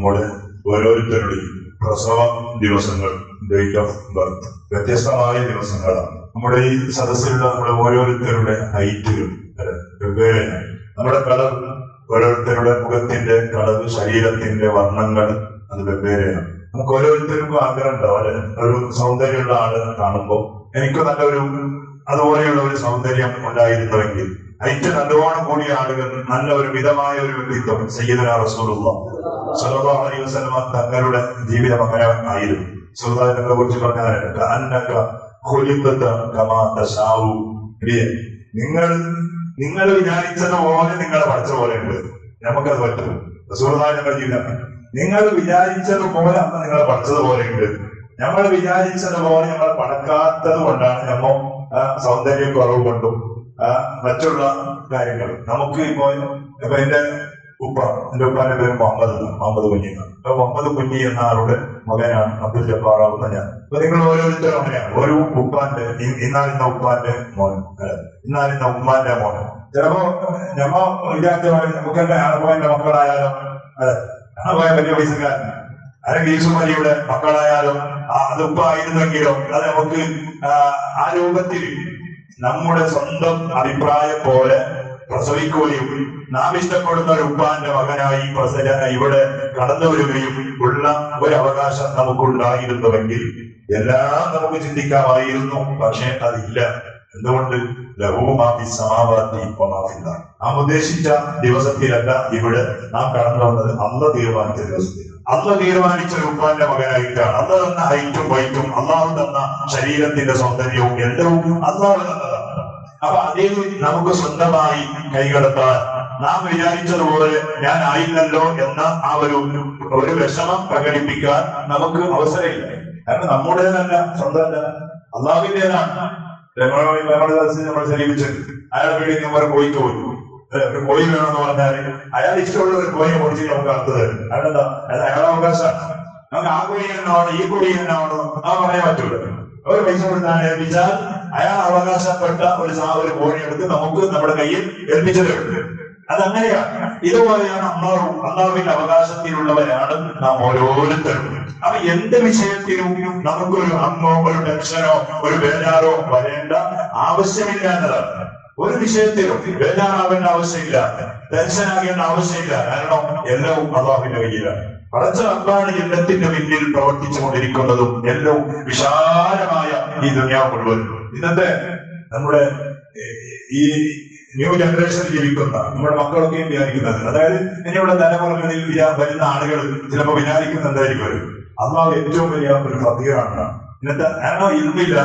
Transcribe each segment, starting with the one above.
നമ്മുടെ ഓരോരുത്തരുടെയും പ്രസവ ദിവസങ്ങൾ, ഡേറ്റ് ഓഫ് ബർത്ത് വ്യത്യസ്തമായ ദിവസങ്ങളാണ്. നമ്മുടെ ഈ സദസ്സിലുള്ള നമ്മുടെ ഓരോരുത്തരുടെ ഹൈറ്റുകളും വെവ്വേറെയാണ്. നമ്മുടെ കളർ, ഓരോരുത്തരുടെ മുഖത്തിന്റെ കളർ, ശരീരത്തിന്റെ വർണ്ണങ്ങൾ അത് വെവ്വേറെയാണ്. നമുക്ക് ഓരോരുത്തർക്കും ആഗ്രഹം ഉണ്ടാവും അല്ലെ, ഒരു സൗന്ദര്യമുള്ള ആള് കാണുമ്പോൾ എനിക്ക് നല്ലൊരു അതുപോലെയുള്ള ഒരു സൗന്ദര്യം ഉണ്ടായിരുന്നുവെങ്കിൽ, ഹൈറ്റ് നല്ലോണം കൂടിയ ആളുകൾ, നല്ല ഒരു മിതമായ ഒരു വ്യക്തിത്വം സയ്യിദുനാ റസൂലുള്ളാഹി സ്വല്ലല്ലാഹു അലൈഹി വസല്ലം തങ്ങളുടെ ജീവിതം അങ്ങനെ ആയിരുന്നു. സുൽത്താനെ കുറിച്ച് പറഞ്ഞാൽ നിങ്ങൾ വിചാരിച്ചതുപോലെ നിങ്ങളെ പഠിച്ച പോലെ ഉണ്ട്. നമുക്കത് പറ്റും. സുൽത്താന്റെ ജീവിതം നിങ്ങൾ വിചാരിച്ചതുപോലെ അന്ന് നിങ്ങളെ പഠിച്ചതുപോലെ ഉണ്ട്. നമ്മൾ വിചാരിച്ചതുപോലെ നമ്മൾ പടക്കാത്തത് കൊണ്ടാണ് നമ്മൾ സൗന്ദര്യ കുറവ് കൊണ്ടും മറ്റുള്ള കാര്യങ്ങൾ നമുക്ക് ഇപ്പൊ എന്റെ ഉപ്പാന്റെ പേര് മുഹമ്മദ് കുഞ്ഞി. മുഹമ്മദ് കുഞ്ഞി എന്ന ആളുടെ മകനാണ് അബ്ദുൽ ജബ്ബാറാവുന്ന ഞാൻ. അപ്പൊ നിങ്ങൾ ഓരോരുത്തരും അങ്ങനെയാണ്. ഒരു ഉപ്പാന്റെ ഇന്നാലിന്ന ഉപ്പാന്റെ മോൻ, ഇന്നാലിന്ന ഉമ്മാന്റെ മോൻ. ചിലപ്പോ ഞമ്മ വിചാരിച്ച നമുക്ക് എന്റെ ആണപ്പോയന്റെ മക്കളായാലും, ആണപ്പോയ വലിയ പൈസക്കാരൻ, അല്ലെങ്കിൽ ഈസുമലിയുടെ മക്കളായാലും അത് ഉപ്പായിരുന്നെങ്കിലും അത് നമുക്ക് ആ രൂപത്തിൽ നമ്മുടെ സ്വന്തം അഭിപ്രായം പോലെ പ്രസവിക്കുകയും നാം ഇഷ്ടപ്പെടുന്ന ഒരു ഉപ്പാന്റെ മകനായി ഇവിടെ കടന്നു വരികയും ഉള്ള ഒരു അവകാശം നമുക്കുണ്ടായിരുന്നുവെങ്കിൽ എല്ലാം നമുക്ക് ചിന്തിക്കാമായിരുന്നു. പക്ഷെ അതില്ല. എന്തുകൊണ്ട്? ലഹൂമാഫി സമാവാതി വമാഫിൽ അർദ്. നാം ഉദ്ദേശിച്ച ദിവസത്തിലല്ല ഇവിടെ നാം കടന്നു വന്നത്. അല്ലാഹു തീരുമാനിച്ച ദിവസത്തിൽ, അല്ലാഹു തീരുമാനിച്ച ഒരു ഉപ്പാന്റെ മകനായിട്ടാണ്. അല്ലാഹു തന്ന ഹൈറ്റും വൈറ്റും, അല്ലാഹു തന്ന ശരീരത്തിന്റെ സൗന്ദര്യവും എല്ലാം അല്ലാഹു തന്നതാണ്. അപ്പൊ അതിൽ നമുക്ക് സ്വന്തമായി കൈകടത്താൻ, നാം വിചാരിച്ചതുപോലെ ഞാൻ ആയില്ലല്ലോ എന്ന ആ ഒരു വിഷമം പ്രകടിപ്പിക്കാൻ നമുക്ക് അവസരമില്ല. കാരണം നമ്മുടേതല്ല, സ്വന്തമല്ല, അള്ളാഹുവിന്റേതാണ്. നമ്മൾ സമീപിച്ചത് അയാളെ വീട്ടിൽ നമ്മൾ കോഴിക്ക് പോയി, ഒരു കോഴി വേണമെന്ന് പറഞ്ഞാൽ അയാൾ ഇഷ്ടമുള്ള ഒരു കോഴിയെ പൊടിച്ച് നമുക്ക് അർത്ഥം തരും. അയാളെന്താ, അത് അയാളുടെ അവകാശമാണ്. നമുക്ക് ആ കോഴി എന്നാണോ ഈ കോഴി എന്നാണോ ആ പറയാൻ പറ്റൂല. ഒരു പൈസ കൊടുത്താൽ ഏൽപ്പിച്ചാൽ അയാൾ അവകാശപ്പെട്ട ഒരു കോഴി എടുത്ത് നമുക്ക് നമ്മുടെ കയ്യിൽ ഏൽപ്പിച്ചത്. അതങ്ങനെയാണ്. ഇതുപോലെയാണ് അള്ളാഹുവിന്റെ അവകാശത്തിലുള്ളവരാണ് നാം ഓരോരുത്തരും. അപ്പൊ എന്ത് വിഷയത്തിലും നമുക്കൊരു അമ്മോ ഒരു ടെൻഷനോ ഒരു ബേജാറോ വരേണ്ട ആവശ്യമില്ല എന്നതാണ്. ഒരു വിഷയത്തിലും ബേജാറാവേണ്ട ആവശ്യമില്ല, ടെൻഷനാകേണ്ട ആവശ്യമില്ല. കാരണം എല്ലാം അള്ളാഹുവിന്റെ കയ്യിലാണ്. പടച്ച റബ്ബാണ് എല്ലാത്തിന്റെ പിന്നിൽ പ്രവർത്തിച്ചു കൊണ്ടിരിക്കുന്നതും എല്ലാം വിശാലമായ ഈ ദുനിയാവ് മുഴുവൻ. ഇന്നത്തെ നമ്മുടെ ഈ ന്യൂ ജനറേഷൻ ജീവിക്കുന്ന നമ്മുടെ മക്കളൊക്കെയും വിചാരിക്കുന്നത്, അതായത് ഇനിയുള്ള തലമുറകളിൽ വരുന്ന ആളുകൾ ചിലപ്പോൾ വിചാരിക്കുന്ന എന്തായിരിക്കും, അള്ളാഹു ഏറ്റവും വലിയ ഒരു ഫഖീറാണ്. ഇന്നത്തെ കാരണം ഇന്നില്ല,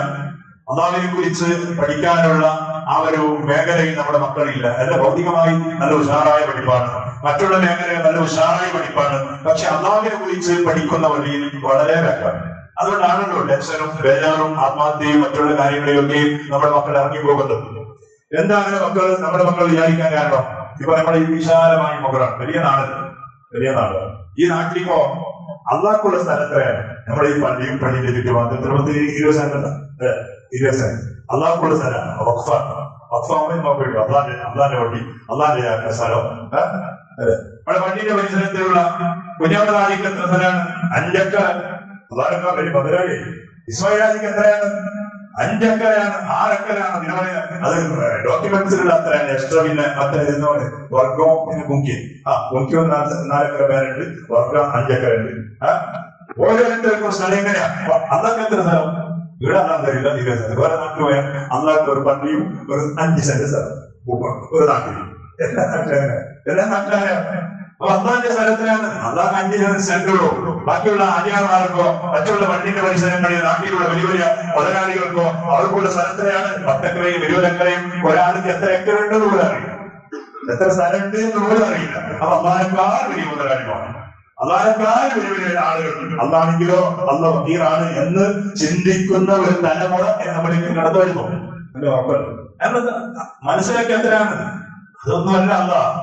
അള്ളാഹുവിനെ കുറിച്ച് പഠിക്കാനുള്ള ആ ഒരു മേഖലയിൽ നമ്മുടെ മക്കളില്ല. നല്ല ഭൗതികമായി നല്ല ഉഷാറായ പഠിപ്പാണ്, മറ്റുള്ള മേഖലയിൽ നല്ല ഉഷാറായ പഠിപ്പാണ്. പക്ഷെ അള്ളാഹുവിനെ കുറിച്ച് പഠിക്കുന്ന വഴിയിൽ വളരെ വേഗമാണ്. അതുകൊണ്ടാണല്ലോ ടെൻഷനും ബേജാറും ആത്മഹത്യയും മറ്റുള്ള കാര്യങ്ങളിലൊക്കെയും നമ്മുടെ മക്കൾ ഇറങ്ങിപ്പോകുന്നത്. എന്താണ് നമ്മുടെ മക്കൾ വിചാരിക്കാൻ കാരണം? ഇപ്പൊ നമ്മുടെ ഈ വിശാലമായ മകളാണ്, വലിയ നാട്. ഈ നാട്ടിലിപ്പോ അള്ളാഹ്ക്കുള്ള സ്ഥലത്രയാണ് നമ്മുടെ ഈ പള്ളിന്റെ ചുറ്റുപാട് 20 സെന്റ് അള്ളാഹ്ക്കുള്ള സ്ഥലമാണ്. വഖഫാവുമ്പോൾ നോക്കിയിട്ടു അള്ളാന്റെ വണ്ടി, അള്ളാന്റെ സ്ഥലം. നമ്മുടെ പള്ളിയുടെ പരിസരത്തിലുള്ള കുഞ്ഞാട് നാടിക്ക് എത്ര സ്ഥലമാണ്? 5 ഏക്കർ. അള്ളാഹ് വലിയ പതിനായി. ഇസ്മായിലാജിക്ക് എത്രയാണ്? 5 ഏക്കറാണ്, 6 ഏക്കറാണ്. അത് ഡോക്യുമെന്റ്സിലുള്ള അത്രയാണ്. എക്സ്ട്രാ പിന്നെ അത്ര വർഗവും പിന്നെ കുങ്കി 4 ഏക്കർ പേരുണ്ട്, വർഗം 5 ഏക്കറുണ്ട്. ഓരോരുത്തർക്കും സ്ഥലം എങ്ങനെയാ? അതൊക്കെ എത്ര സ്ഥലം? ഇവിടെ അല്ലാതെ തരില്ല. വേറെ നാട്ടിൽ പോയാൽ അല്ലാത്ത ഒരു പള്ളിയും ഒരു 5 സെന്റ് സ്ഥലം ഒരു നാട്ടിൽ. എല്ലാ നാട്ടിലാണ്. അപ്പൊ അള്ളാന്റെ സ്ഥലത്തിലാണ്. അള്ളാഹ് 5 സെന്റുള്ളൂ. ബാക്കിയുള്ള ആചാരമാർക്കോ മറ്റുള്ള പള്ളിന്റെ പരിസരങ്ങളിൽ നാട്ടിലുള്ള വലിയ വലിയ മുതലാളികൾക്കോ അവർക്കുള്ള സ്ഥലത്തിലാണ് 10 ഏക്കറയും 20 ഏക്കറയും. ഒരാൾക്ക് എത്ര ഏക്കർ ഉണ്ടെന്നുള്ളത് അറിയില്ല, എത്ര സ്ഥലം ഉണ്ട് എന്നുള്ളത് അറിയില്ല. അപ്പൊ അള്ളാഹേക്കാൾ വലിയ മുതലാളിമാണ്, അള്ളാഹേക്കാൾ വലിയ വലിയ ആളുകൾ. അള്ളാണെങ്കിലോ അള്ളാഹ് ഫഖീറാണ് എന്ന് ചിന്തിക്കുന്ന ഒരു തലമുറ നമ്മളിലേക്ക് കടന്നു വരുന്നു. മനസ്സിലാക്കി എത്രയാണ്? അതൊന്നുമല്ല അള്ളാഹ്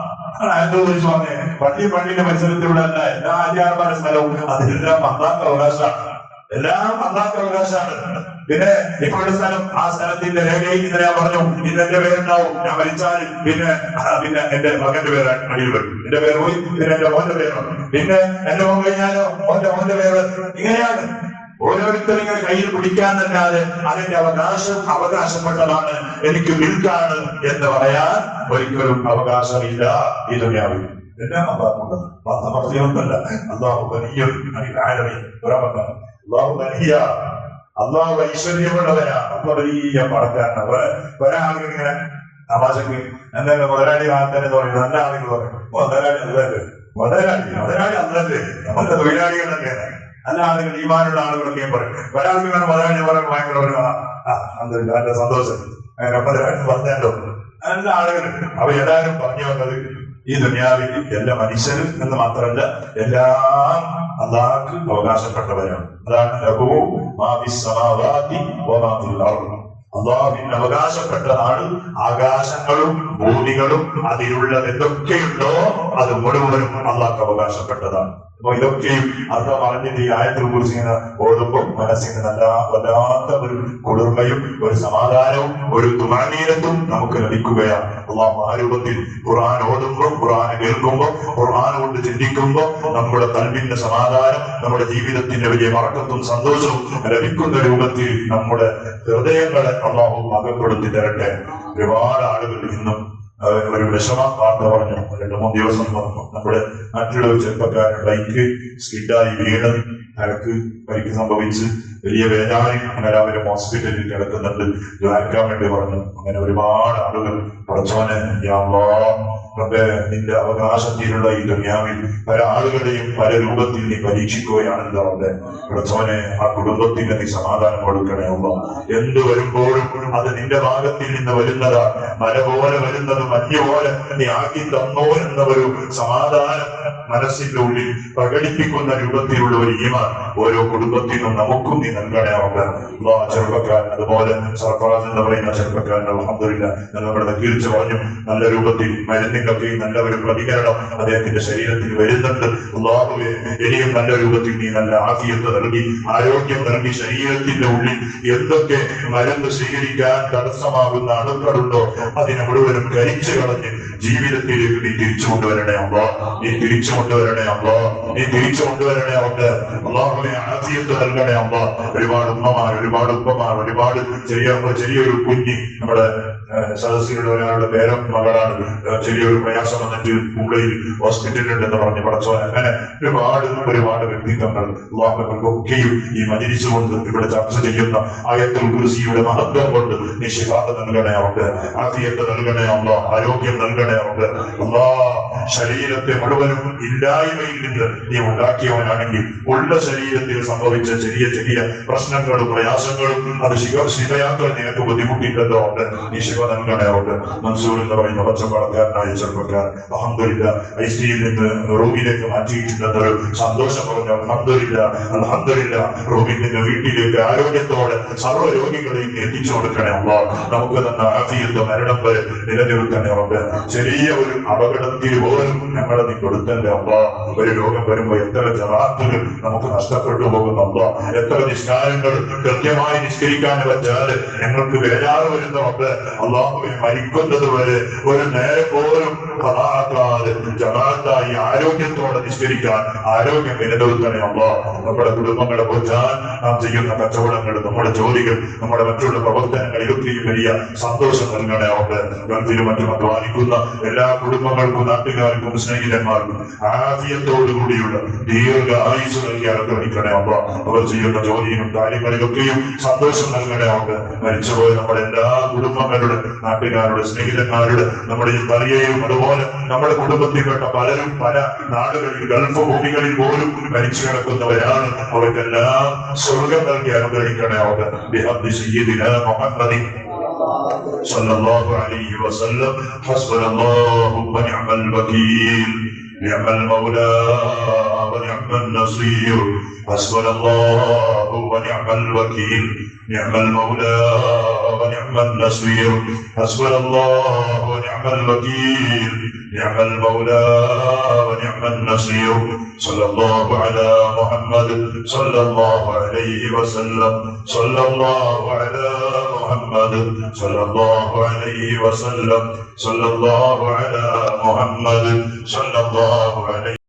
കുറിച്ച് പറഞ്ഞേ. പള്ളിയുടെ പരിസരത്തിലുള്ള എല്ലാ ആചാരമായ സ്ഥലവും അതിലെല്ലാം അള്ളാഹ്ക്ക് അവകാശമാണ്. എല്ലാം അള്ളാഹുവിന്റെ അവകാശമാണ്. പിന്നെ ഇപ്പോഴത്തെ സ്ഥലം, ആ സ്ഥലത്തിന്റെ രേഖയിൽ ഇന്നലെ ഞാൻ പറഞ്ഞു, ഇന്ന് എന്റെ പേരുണ്ടാവും, ഞാൻ മരിച്ചാൽ പിന്നെ എന്റെ മകന്റെ പേര് അടിയിൽ വരും, എന്റെ പേര് പോയി, പിന്നെ എന്റെ മോന്റെ പേര്, പിന്നെ എന്റെ മോൻ കഴിഞ്ഞാലോ മോന്റെ പേര്. ഇങ്ങനെയാണ് ഓരോരുത്തരും ഇങ്ങനെ കയ്യിൽ പിടിക്കാൻ തന്നാതെ അതിന്റെ അവകാശപ്പെട്ടതാണ്, എനിക്ക് മിൽക്കാണ് എന്ന് പറയാൻ ഒരിക്കലും അവകാശമില്ല ഈ ദുനിയാവിൽ. എല്ലാം അള്ളാഹുണ്ടല്ല. അള്ളാഹു ഐശ്വര്യമുള്ളവരാ, അള്ളാഹ് വലിയ പണക്കാരനാണ്. ഒരാൾക്ക് ഇങ്ങനെ തമാശക്ക് എന്തെങ്കിലും മുതലാളി വാർത്തന്നെ പറയുന്നത്, നല്ല ആളുകൾ പറയും മുതലാളി അല്ലല്ലേ, മുതലാളി അല്ലല്ലേ, നമ്മുടെ തൊഴിലാളികൾ തന്നെയാണ് നല്ല ആളുകൾ, ഈമാനുള്ള ആളുകളൊക്കെയും പറയും. ഒരാൾക്ക് ഇങ്ങനെ മുതലാളി പറയാൻ ഭയങ്കര നല്ല സന്തോഷം, അങ്ങനെ മുതലാളി പറഞ്ഞല്ലോ, നല്ല ആളുകളുണ്ട്. അപ്പൊ എല്ലാവരും പറഞ്ഞു വന്നത് ഈ ദുനിയാവിൽ എല്ലാ മനുഷ്യരും എന്ന് മാത്രമല്ല എല്ലാം അള്ളാഹ്ക്ക് അവകാശപ്പെട്ടവരാണ്. അതാണ് അള്ളാഹുവിന് അവകാശപ്പെട്ടതാണ് ആകാശങ്ങളും ഭൂമികളും, അതിലുള്ളത് എന്തൊക്കെയുണ്ടോ അത് മുഴുവനും അള്ളാഹ്ക്ക് അവകാശപ്പെട്ടതാണ്. അപ്പൊ ഇതൊക്കെയും അർത്ഥം അറിഞ്ഞിട്ട് ഈ ആയത്തിൽ കുറിച്ച് ഇങ്ങനെ ഓടുമ്പോൾ മനസ്സിന് വല്ലാത്ത ഒരു കുളിർമയും ഒരു സമാധാനവും ഒരു തുമാനീനത്തും നമുക്ക് ലഭിക്കുകയാണ്. അള്ളാഹു ആ രൂപത്തിൽ ഖുർആൻ ഓതുമ്പോൾ, ഖുർആൻ കേൾക്കുമ്പോൾ, ഖുർആൻ കൊണ്ട് ചിന്തിക്കുമ്പോൾ നമ്മുടെ കൽബിന്റെ സമാധാനം, നമ്മുടെ ജീവിതത്തിന്റെ വലിയ മറക്കത്തും സന്തോഷവും ലഭിക്കുന്ന രൂപത്തിൽ നമ്മുടെ ഹൃദയങ്ങളെ അള്ളാഹു അകപ്പെടുത്തി തരട്ടെ. ഒരുപാട് ആളുകൾ ഇന്നും ഒരു വിഷമ വാർത്ത പറഞ്ഞു. 2-3 ദിവസം നമ്മുടെ നാട്ടിലുള്ള ഒരു ചെറുപ്പക്കാരൻ ബൈക്ക് സ്കിഡായി വീണ് അയാൾക്ക് പരിക്ക് സംഭവിച്ച് വലിയ വേദനയും അങ്ങനെ അവരും ഹോസ്പിറ്റലിൽ കിടക്കുന്നുണ്ട്. ദ്വാരക്കാൻ വേണ്ടി പറഞ്ഞു. അങ്ങനെ ഒരുപാട് ആളുകൾ പഠിച്ചവനെ നിന്റെ അവകാശത്തിലുള്ള ഈ ദുനിയാവിൽ പല ആളുകളെയും പല രൂപത്തിൽ നീ പരീക്ഷിക്കുകയാണല്ലോ. അവിടെ പഠിച്ചവനെ ആ കുടുംബത്തിന് നീ സമാധാനം കൊടുക്കണേ. എന്ത് വരുമ്പോഴും അത് നിന്റെ ഭാഗത്തിൽ നിന്ന് വരുന്നതാണ്. മല പോലെ വരുന്നത് മഞ്ഞ് പോലെ നീ ആക്കി തന്നോ എന്ന ഒരു സമാധാനം മനസ്സിന്റെ ഉള്ളിൽ പ്രകടിപ്പിക്കുന്ന രൂപത്തിലുള്ള ഒരു ഈമാൻ ഓരോ കുടുംബത്തിനും നമുക്കും നീ നൽകണേ. ചെറുപ്പക്കാരൻ അതുപോലെ സർഫറാസ് എന്ന് പറയുന്ന ചെറുപ്പക്കാരൻ അൽഹംദുലില്ലാ നമ്മുടെ കീഴ്ച പറഞ്ഞു. നല്ല രൂപത്തിൽ മരുന്നിനൊക്കെ നല്ല ഒരു പ്രതികരണം അദ്ദേഹത്തിന്റെ ശരീരത്തിൽ വരുന്നുണ്ട്. അല്ലാഹുവേ ഇനിയും നല്ല രൂപത്തിൽ നീ നല്ല ആഫിയത്ത് നൽകി, ആരോഗ്യം നൽകി, ശരീരത്തിന്റെ ഉള്ളിൽ എന്തൊക്കെ മരുന്ന് സ്വീകരിക്കാൻ തടസ്സമാകുന്ന അണുക്കളുണ്ടോ അതിനെ മുഴുവനും കരിച്ചു കളഞ്ഞ് ജീവിതത്തിലേക്ക് നീ തിരിച്ചു കൊണ്ടുവരണേ അല്ലാ. നീ തിരിച്ചു കൊണ്ടുവരണേ അല്ലാ. നീ തിരിച്ചു കൊണ്ടുവരണേ അവർക്ക്. അല്ലാഹുവേ ആഫിയത്ത് നൽകണേ അല്ലാ. ഒരുപാട് ഉപ്പമാർ ഒരുപാട് ചെറിയൊരു കുഞ്ഞി നമ്മുടെ സദസ്സിലുള്ള ഒരാളുടെ പേരും മകളാണ്. ചെറിയൊരു പ്രയാസം വന്നിട്ട് മുംബൈയിൽ ഹോസ്പിറ്റലിലുണ്ടെന്ന് പറഞ്ഞ് പഠിച്ചോ. അങ്ങനെ ഒരുപാട് വ്യക്തിത്വങ്ങൾ അല്ലാഹുവൊക്കെയും ഈ മജ്‌ലിസ് കൊണ്ട് ഇവിടെ ചർച്ച ചെയ്യുന്ന ആയത്തുൽ കുർസിയുടെ മഹത്വം കൊണ്ട് നീ ശിഫാഅത്ത് നൽകണേ അവർക്ക്. ആഫിയത്ത് നൽകണേ അല്ലാ. ആരോഗ്യം നൽകണേ അവർക്ക്. അല്ലാ ശരീരത്തെ മുഴുവനും ഇല്ലായ്മയിൽ നിന്ന് നീ ഉണ്ടാക്കിയവനാണെങ്കിൽ ഉള്ള ശരീരത്തിൽ സംഭവിച്ച ചെറിയ പ്രശ്നങ്ങളും പ്രയാസങ്ങളും അത് ശിവയാക്കൾ നിനക്ക് ബുദ്ധിമുട്ടില്ലല്ലോ ഉണ്ട്. നീ ശിവ നൽകണേ അവർക്ക്. മൻസൂർ എന്ന് പറയുന്ന പച്ചപ്പാടക്കാരനായ ചെറുപ്പക്കാരൻ അൽഹംദുലില്ലാ ഐസിയിൽ നിന്ന് റൂമിലേക്ക് മാറ്റിയിട്ടുണ്ടെന്നൊരു സന്തോഷം പറഞ്ഞു. അൽഹംദുലില്ലാ റൂമിൽ നിന്ന് വീട്ടിലേക്ക് ആരോഗ്യത്തോടെ സർവ്വ രോഗികളെയും എത്തിച്ചു കൊടുക്കണേ അല്ലാ. നമുക്ക് തന്ന ആഫിയത്ത് മരണം വരെ നിലനിർത്തണേ അവർക്ക്. ചെറിയ ഒരു അപകടത്തിൽ പോലും ഞങ്ങളെ നീ കൊടുത്തല്ലേ അല്ലാ. ഒരു രോഗം വരുമ്പോ എത്ര ജമാഅത്തുകൾ നമുക്ക് നഷ്ടപ്പെട്ടു പോകുന്നല്ല. എത്ര നിസ്കാരങ്ങൾ കൃത്യമായി നിസ്കരിക്കാൻ പറ്റാതെ ഞങ്ങൾക്ക് വേജാറ് വരുന്നുണ്ട്. അല്ലാഹുവേ മരിക്കുന്നത് വരെ ഒരു നേരം പോലും ജമാഅത്തായി ആരോഗ്യത്തോടെ നിസ്കരിക്കാൻ ആരോഗ്യം നിലനിർത്തണേ അല്ലാ. നമ്മുടെ കുടുംബങ്ങളെ പോറ്റാൻ നാം ചെയ്യുന്ന കച്ചവടങ്ങൾ, നമ്മുടെ ജോലികൾ, നമ്മുടെ മറ്റുള്ള പ്രവർത്തനങ്ങൾ ഇതൊക്കെയും വലിയ സന്തോഷം നൽകണേ അവർക്ക്. ഗൾഫിലും മറ്റും അധ്വാനിക്കുന്ന എല്ലാ കുടുംബങ്ങൾക്കും നാട്ടുകാർക്കും സ്നേഹിതന്മാർക്കും ആഫിയത്തോടുകൂടിയുള്ള ദീർഘ ആയുസ് നൽകി അനുഗ്രഹിക്കണേ അല്ലാ. അവർ ചെയ്യുന്ന ജോലിയിലും കാര്യങ്ങളിലൊക്കെയും സന്തോഷം നൽകണേ അവർക്ക്. മരിച്ചുപോയ നമ്മുടെ എല്ലാ കുടുംബങ്ങളുടെ, നാട്ടുകാരുടെ, സ്നേഹിതന്മാരുടെ, നമ്മുടെ ഈ കറിയയും അതുപോലെ നമ്മുടെ കുടുംബത്തിൽപ്പെട്ട പലരും പല നാടുകളിൽ ഗൾഫ് ഭൂമികളിൽ പോലും മരിച്ചു കിടക്കുന്നവരാണ്. അവർക്കെല്ലാം സ്വർഗം നൽകി അനുഗ്രഹിക്കണേ അവർക്ക്. ബിഹബ്ബി സയ്യിദിനാ മുഹമ്മദിൻ സല്ലല്ലാഹു അലൈഹി വസല്ലം. ഹസ്ബുനല്ലാഹു വനിഅമൽ വകീൽ. نعم المولى ونعم النصير. حسبنا الله ونعم الوكيل. نعم المولى ونعم النصير حسبنا الله ونعم الوكيل نعم المولى ونعم النصير صلى الله على محمد صلى الله عليه وسلم صلى الله على محمد صلى الله عليه وسلم صلى الله على محمد صلى الله عليه